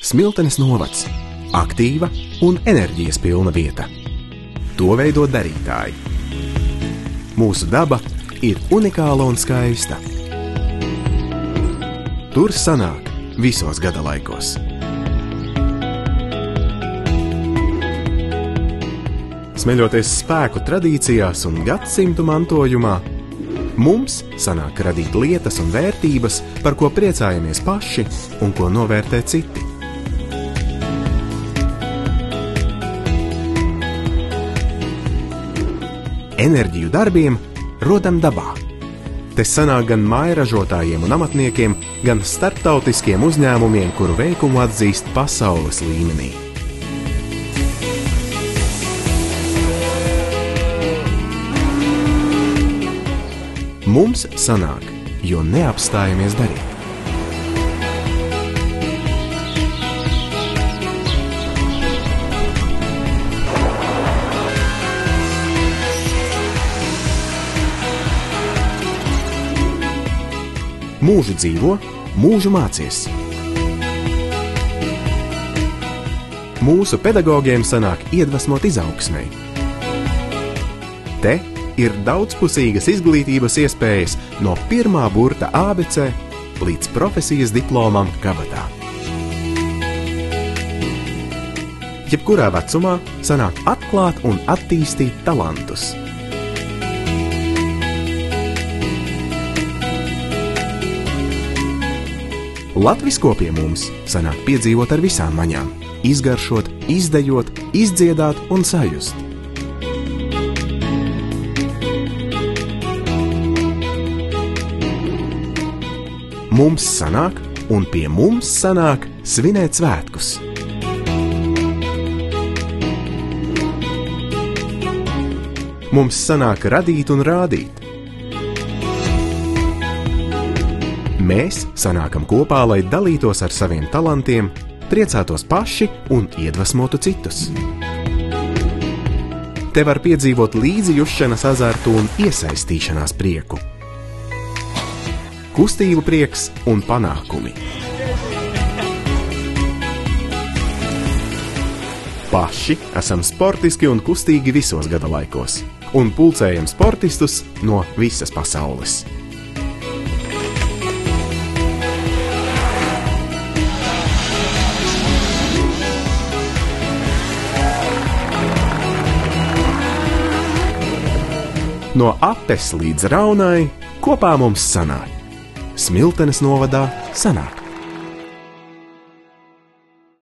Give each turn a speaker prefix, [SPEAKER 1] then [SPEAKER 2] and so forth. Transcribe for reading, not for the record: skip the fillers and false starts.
[SPEAKER 1] Smiltenes novads – aktīva un enerģijas pilna vieta. To veido darītāji. Mūsu daba ir unikāla un skaista. Tur sanāk visos gadalaikos. Smeļoties spēku tradīcijās un gadsimtu mantojumā, mums sanāk radīt lietas un vērtības, par ko priecājamies paši un ko novērtē citi. Enerģiju darbiem rodam dabā. Te sanāk gan mājražotājiem un amatniekiem, gan starptautiskiem uzņēmumiem, kuru veikumu atzīst pasaules līmenī. Mums sanāk, jo neapstājamies darīt. Mūžu dzīvo, mūžu mācies. Mūsu pedagogiem sanāk iedvesmot izaugsmei. Te ir daudzpusīgas izglītības iespējas no pirmā burta ABC līdz profesijas diplomam kabatā. Jebkurā vecumā sanāk atklāt un attīstīt talantus. Latvisko pie mums sanāk piedzīvot ar visām maņām, izgaršot, izdejot, izdziedāt un sajust. Mums sanāk un pie mums sanāk svinēt svētkus. Mums sanāk radīt un rādīt. Mēs sanākam kopā, lai dalītos ar saviem talantiem, priecātos paši un iedvesmotu citus. Te var piedzīvot līdzjusšanas azartu un iesaistīšanās prieku. Kustību prieks un panākumi. Paši esam sportiski un kustīgi visos gadalaikos un pulcējam sportistus no visas pasaules. No Apes līdz Raunai kopā mums sanāk. Smiltenes novadā sanāk.